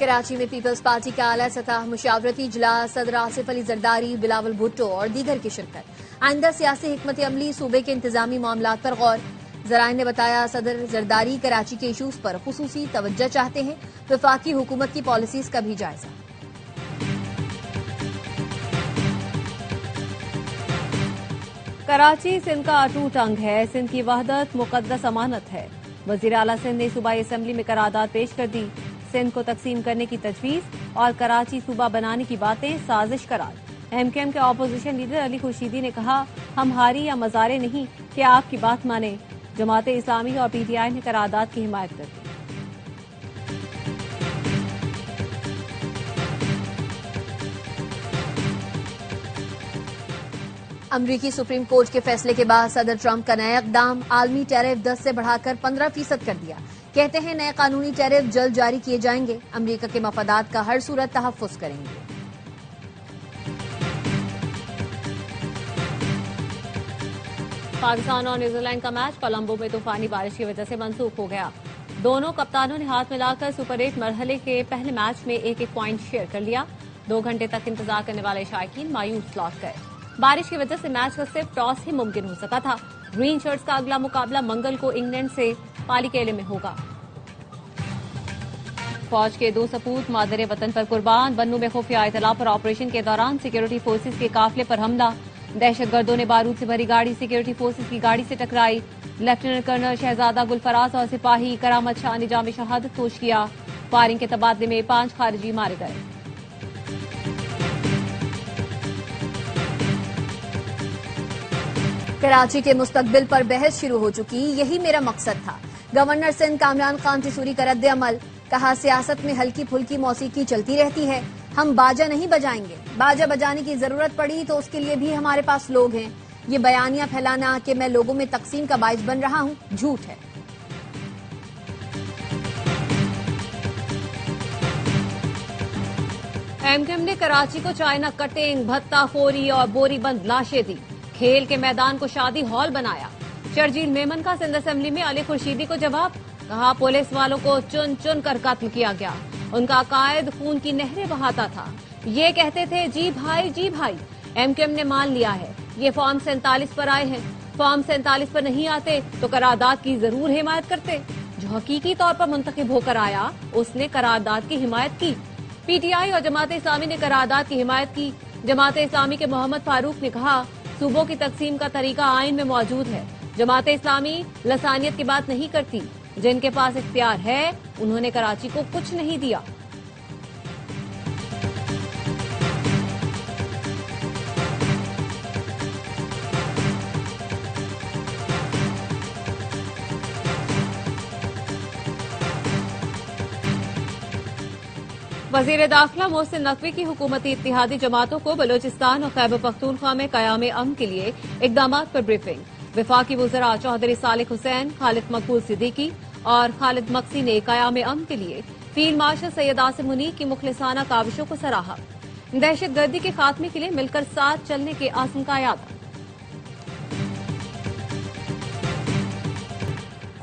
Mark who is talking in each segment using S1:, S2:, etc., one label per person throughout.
S1: कराची में peoples party का आला सतह मुशावरती इजलास, सदर आसिफ अली जरदारी, बिलावल भुट्टो और दीगर की शिरकत। आइंदा सियासी हिकमत अमली, सूबे के इंतजामी मामलात पर गौर। जराये ने बताया सदर जरदारी कराची के इशूज पर खुसूसी तवज्जो चाहते हैं। वफाकी हुकूमत की पॉलिसीज का भी जायजा।
S2: कराची सिंध का अटूट अंग है। सिंध की वहदत मुकद्दस अमानत है। वजीर आला सिंध ने सूबाई असम्बली में करारदाद पेश कर दी। सिंध को तकसीम करने की तजवीज और कराची सूबा बनाने की बातें साजिश करार। एमकेएम के अपोजिशन लीडर अली खुर्शीदी ने कहा, हम हारी या मजारे नहीं कि आपकी बात माने। जमात इस्लामी और पीटीआई ने करारदाद की हिमायत कर दी।
S1: अमरीकी सुप्रीम कोर्ट के फैसले के बाद सदर ट्रंप का नया इकदाम, आलमी टैरिफ 10 से बढ़ाकर 15% कर दिया। कहते हैं नए कानूनी टैरिफ जल्द जारी किए जाएंगे। अमरीका के मफादात का हर सूरत तहफ्फुज़ करेंगे।
S2: पाकिस्तान और न्यूजीलैंड का मैच कोलंबो में तूफानी बारिश की वजह से मंसूख हो गया। दोनों कप्तानों ने हाथ मिलाकर सुपर 8 मरहले के पहले मैच में एक पॉइंट शेयर कर लिया। 2 घंटे तक इंतजार करने वाले शायकीन मायूस लौट गए। बारिश की वजह से मैच का सिर्फ टॉस ही मुमकिन हो सका था। ग्रीन शर्ट्स का अगला मुकाबला मंगल को इंग्लैंड से पालीकेले में होगा। फौज के 2 सपूत मादरे वतन पर कुर्बान। बन्नू में खुफिया इतला पर ऑपरेशन के दौरान सिक्योरिटी फोर्सेज के काफिले पर हमला। दहशतगर्दों ने बारूद से भरी गाड़ी सिक्योरिटी फोर्सेज की गाड़ी से टकराई। लेफ्टिनेंट कर्नल शहजादा गुलफराज और सिपाही करामत शाह ने जाम शहादत नोश किया। फायरिंग के तबादले में 5 खारिजी मारे गए।
S1: कराची के मुस्तकबिल पर बहस शुरू हो चुकी, यही मेरा मकसद था। गवर्नर सिंध कामरान खान तिसूरी का रद्द अमल। कहा, सियासत में हल्की फुल्की मौसीकी चलती रहती है, हम बाजा नहीं बजाएंगे। बाजा बजाने की जरूरत पड़ी तो उसके लिए भी हमारे पास लोग हैं। ये बयानियां फैलाना कि मैं लोगों में तकसीम का बाइस बन रहा हूं, झूठ है।
S2: एमकेएम ने कराची को चाइना कटिंग, भत्ता खोरी और बोरीबंद लाशें दी। खेल के मैदान को शादी हॉल बनाया। शर्जील मेमन का सिंध असेंबली में अली खुर्शीदी को जवाब। कहा, पुलिस वालों को चुन चुन कर कत्ल किया गया। उनका कायद खून की नहरें बहाता था। ये कहते थे जी भाई जी भाई। एमकेएम ने मान लिया है ये फॉर्म 47 पर आए हैं। फॉर्म 47 पर नहीं आते तो करारदाद की जरूर हिमायत करते। जो हकीकी तौर पर मुंतखब होकर आया उसने करारदाद की हिमायत की। पीटीआई और जमात इस्लामी ने करारदाद की हिमायत की। जमात इस्लामी के मोहम्मद फारूक ने कहा, सूबों की तकसीम का तरीका आइन में मौजूद है। जमात इस्लामी लसानियत की बात नहीं करती। जिनके पास इख्तियार है उन्होंने कराची को कुछ नहीं दिया। वजीर दाखिला मोहसिन नकवी की हुकूमती इत्तेहादी जमातों को बलोचिस्तान और खैबर पख्तूनख्वा में कयाम अमन के लिए इकदामात पर ब्रीफिंग। वफाकी वज़रा चौधरी सालिक हुसैन, खालिद मकबूल सिद्दीकी और खालिद मक्सी ने कयाम अमन के लिए फील्ड मार्शल सैयद आसिम मुनीर की मुखलिसाना काविशों को सराहा। दहशतगर्दी के खात्मे के लिए मिलकर साथ चलने के आज़म का याद।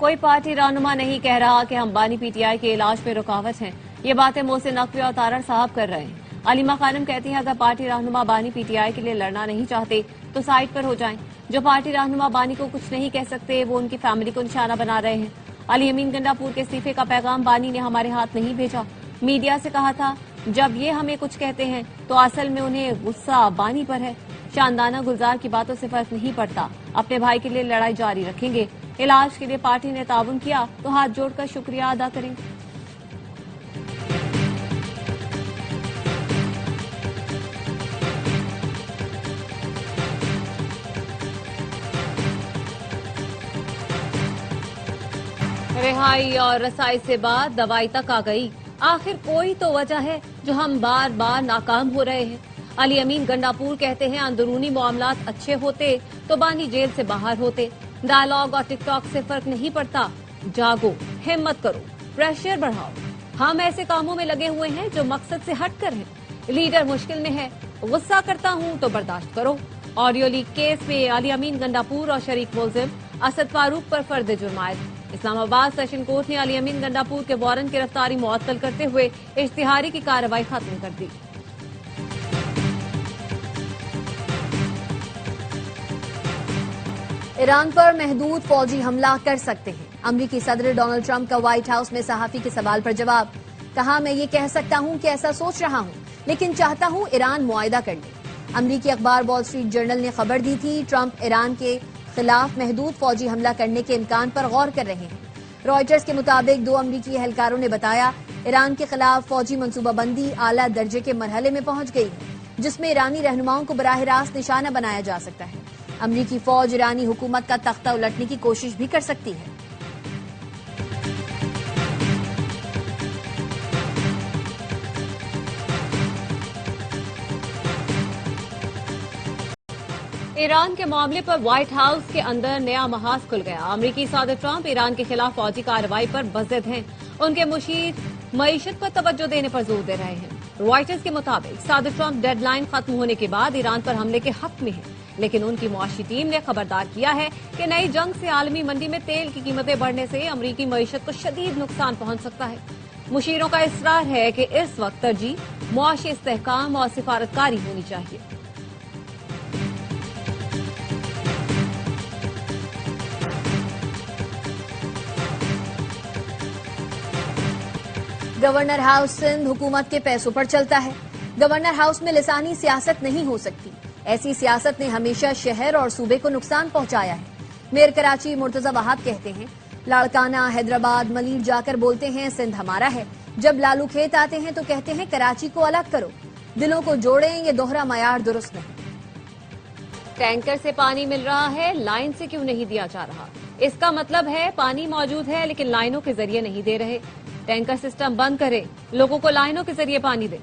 S2: कोई पार्टी रहनुमा नहीं कह रहा कि हम बानी पीटीआई के इलाज में रुकावट हैं। ये बातें मोहसिन नकवी और तारड़ साहब कर रहे हैं। अलीमा खानम कहती हैं, अगर पार्टी रहनुमा बानी पीटीआई के लिए लड़ना नहीं चाहते तो साइड पर हो जाएं। जो पार्टी रहनुमा बानी को कुछ नहीं कह सकते वो उनकी फैमिली को निशाना बना रहे हैं। अली अमीन गंडापुर के इस्तीफे का पैगाम बानी ने हमारे हाथ नहीं भेजा। मीडिया से कहा था जब ये हमें कुछ कहते हैं तो असल में उन्हें गुस्सा बानी पर है। शानदाना गुलजार की बातों से फर्क नहीं पड़ता। अपने भाई के लिए लड़ाई जारी रखेंगे। इलाज के लिए पार्टी ने ताउन किया तो हाथ जोड़कर शुक्रिया अदा करेंगे। रिहाई और रसाई से बाद दवाई तक आ गई। आखिर कोई तो वजह है जो हम बार बार नाकाम हो रहे हैं। अली अमीन गंडापुर कहते हैं, अंदरूनी मामलात अच्छे होते तो बानी जेल से बाहर होते। डायलॉग और टिकटॉक से फर्क नहीं पड़ता। जागो, हिम्मत करो, प्रेशर बढ़ाओ। हम ऐसे कामों में लगे हुए हैं जो मकसद से हटकर हैं। लीडर मुश्किल में है, गुस्सा करता हूं तो बर्दाश्त करो। ऑडियो लीक केस में अली अमीन गंडापुर और शरीक मुलजिम असद फारूक पर फर्द जुर्मायत। इस्लामाबाद सेशन कोर्ट ने अली अमीन गंडापुर के वारंट गिरफ्तारी मुअत्तल करते हुए इश्तिहारी की कार्रवाई खत्म कर दी।
S1: ईरान पर महदूद फौजी हमला कर सकते हैं। अमरीकी सदर डोनाल्ड ट्रंप का व्हाइट हाउस में सहाफी के सवाल पर जवाब। कहा, मैं ये कह सकता हूं कि ऐसा सोच रहा हूं, लेकिन चाहता हूं ईरान मुआहिदा कर ले। अमरीकी अखबार वॉल स्ट्रीट जर्नल ने खबर दी थी, ट्रंप ईरान के खिलाफ महदूद फौजी हमला करने के इम्कान पर गौर कर रहे हैं। रॉयटर्स के मुताबिक 2 अमरीकी एहलकारों ने बताया, ईरान के खिलाफ फौजी मंसूबाबंदी आला दर्जे के मरहले में पहुंच गई है, जिसमें ईरानी रहनुमाओं को बराह रास्त निशाना बनाया जा सकता है। अमरीकी फौज ईरानी हुकूमत का तख्ता उलटने की कोशिश भी कर सकती है।
S2: ईरान के मामले पर व्हाइट हाउस के अंदर नया महाज खुल गया। अमरीकी सदर ट्रंप ईरान के खिलाफ फौजी कार्रवाई पर बज़द हैं। उनके मुशीर मईशत पर तवज्जो देने पर जोर दे रहे हैं। रॉयटर्स के मुताबिक सदर ट्रंप डेडलाइन खत्म होने के बाद ईरान पर हमले के हक में हैं, लेकिन उनकी मुआशी टीम ने खबरदार किया है कि नई जंग से आलमी मंडी में तेल की कीमतें बढ़ने से अमरीकी मईशत को शदीद नुकसान पहुंच सकता है। मुशीरों का इसरार है कि इस वक्त तरजीह मुआशी इस्तेहकाम और सिफारतकारी होनी चाहिए।
S1: गवर्नर हाउस सिंध हुकूमत के पैसों पर चलता है। गवर्नर हाउस में लिसानी सियासत नहीं हो सकती। ऐसी सियासत ने हमेशा शहर और सूबे को नुकसान पहुंचाया है। मेयर कराची मुर्तजा वहाब कहते हैं, लाड़काना, हैदराबाद, मलीर जाकर बोलते हैं सिंध हमारा है। जब लालू खेत आते हैं तो कहते हैं कराची को अलग करो। दिलों को जोड़ें, ये दोहरा मयार दुरुस्त नहीं।
S2: टैंकर से पानी मिल रहा है, लाइन से क्यों नहीं दिया जा रहा? इसका मतलब है पानी मौजूद है लेकिन लाइनों के जरिए नहीं दे रहे। टैंकर सिस्टम बंद करें, लोगों को लाइनों के जरिए पानी दें।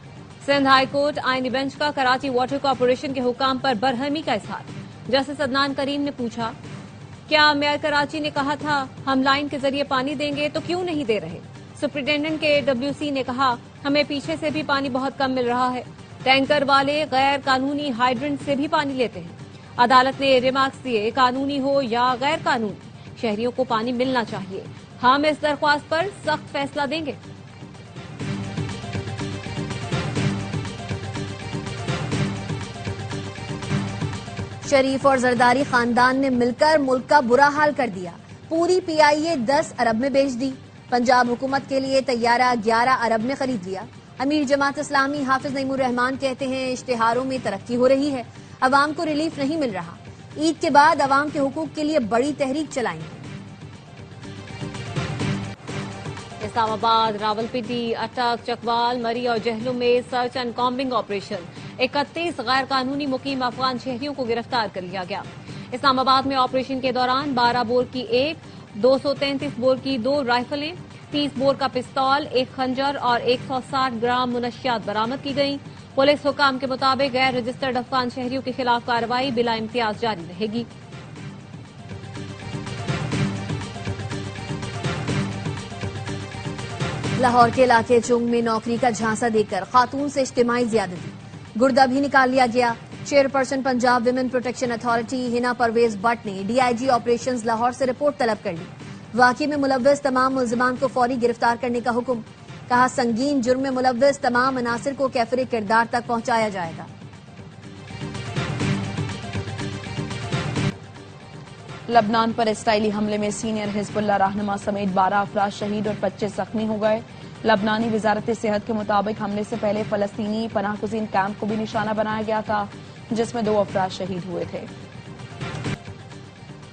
S2: सिंध हाई कोर्ट आईनी बेंच का कराची वाटर कॉर्पोरेशन के हुकाम पर बरहमी का इजहार। जस्टिस अदनान करीम ने पूछा, क्या मेयर कराची ने कहा था हम लाइन के जरिए पानी देंगे तो क्यों नहीं दे रहे? सुप्रिंटेंडेंट के WC ने कहा, हमें पीछे से भी पानी बहुत कम मिल रहा है। टैंकर वाले गैर कानूनी हाइड्रेंट से भी पानी लेते हैं। अदालत ने रिमार्क्स दिए, कानूनी हो या गैर कानूनी, शहरियों को पानी मिलना चाहिए। हम इस दरख्वास्त पर सख्त फैसला देंगे।
S1: शरीफ और जरदारी खानदान ने मिलकर मुल्क का बुरा हाल कर दिया। पूरी PIA 10 अरब में बेच दी। पंजाब हुकूमत के लिए तैयारा 11 अरब में खरीद लिया। अमीर जमात इस्लामी हाफिज नईमुर रहमान कहते हैं, इश्तिहारों में तरक्की हो रही है, अवाम को रिलीफ नहीं मिल रहा। ईद के बाद अवाम के हुकूक के लिए बड़ी तहरीक चलाएंगे।
S2: इस्लामाबाद, रावलपिंडी, अटक, चकवाल, मरी और जहलुम में सर्च एंड कॉम्बिंग ऑपरेशन। 31 गैर कानूनी मुकीम अफगान शहरियों को गिरफ्तार कर लिया गया। इस्लामाबाद में ऑपरेशन के दौरान 12 बोर की 233 बोर की 2 राइफलें, 30 बोर का पिस्तौल, 1 खंजर और 160 ग्राम मुनशियात बरामद की गई। पुलिस हुकाम के मुताबिक गैर रजिस्टर्ड अफगान शहरियों के खिलाफ कार्रवाई बिला इम्तियाज जारी रहेगी।
S1: लाहौर के इलाके चुंग में नौकरी का झांसा देकर खातून से इज्तिमाई ज्यादती, गुर्दा भी निकाल लिया गया। Chairperson Punjab women protection authority Hina Parvez Bhatt ने DIG ऑपरेशंस लाहौर से रिपोर्ट तलब कर ली। वाकई में मुलव्वस तमाम मुल्जिमान को फौरी गिरफ्तार करने का हुक्म। कहा, संगीन जुर्म में मुलव्वस तमाम अनासिर को कैफरे किरदार तक पहुंचाया जाएगा।
S3: लबनान पर इसराइली हमले में सीनियर हिजबुल्लाह रहनुमा समेत 12 अफराद शहीद और 25 जख्मी हो गए। लबनानी वजारत सेहत के मुताबिक हमले से पहले फलस्तीनी पनाहगुज़ीन कैंप को भी निशाना बनाया गया था, जिसमें 2 अफराद शहीद हुए थे।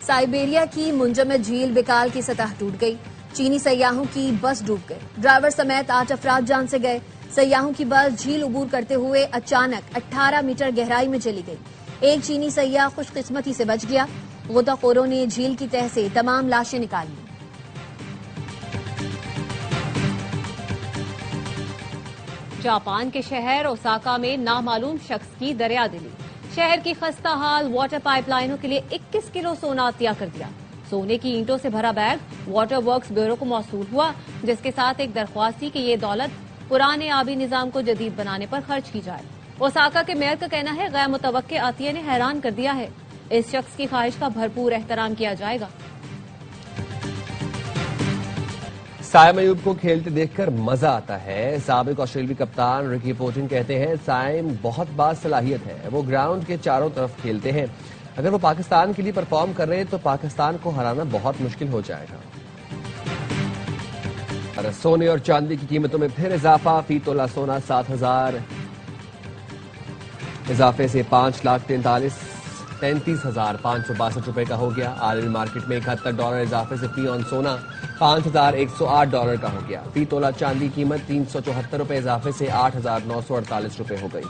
S1: साइबेरिया की मुंजमद झील बिकाल की सतह टूट गई। चीनी सयाहों की बस डूब गई। ड्राइवर समेत 8 अफराद जान से गए। सयाहों की बस झील उबूर करते हुए अचानक 18 मीटर गहराई में चली गई। एक चीनी सयाह खुशकिस्मती से बच गया। गोताखोरों ने झील की तह से तमाम लाशें निकाली।
S2: जापान के शहर ओसाका में नामालूम शख्स की दरियादिली। शहर की खस्ता हाल वाटर पाइपलाइनों के लिए 21 किलो सोना अतिया कर दिया। सोने की ईंटों से भरा बैग वाटर वर्क्स ब्यूरो को मौसूल हुआ, जिसके साथ एक दरख्वास्त थी कि ये दौलत पुराने आबी निजाम को जदीद बनाने पर खर्च की जाए। ओसाका के मेयर का कहना है, गैर मुतवक्के आतिये ने हैरान कर दिया है। इस शख्स की ख्वाहिश का भरपूर एहतराम किया जाएगा।
S4: साइम अयूब को खेलते देखकर मजा आता है। साबिक ऑस्ट्रेलियाई कप्तान रिकी पोटिन कहते हैं साइम बहुत बासलाहियत है, वो ग्राउंड के चारों तरफ खेलते हैं। अगर वो पाकिस्तान के लिए परफॉर्म कर रहे हैं तो पाकिस्तान को हराना बहुत मुश्किल हो जाएगा। और सोने और चांदी की कीमतों में फिर इजाफा। फी तोला सोना 7,000 इजाफे से 5,33,562 रुपए का हो गया। आलमी मार्केट में $71 इजाफे से फी ऑन सोना $5,108 का हो गया। फी तोला चांदी कीमत 374 रुपए इजाफे से 8,948 रुपए हो गई।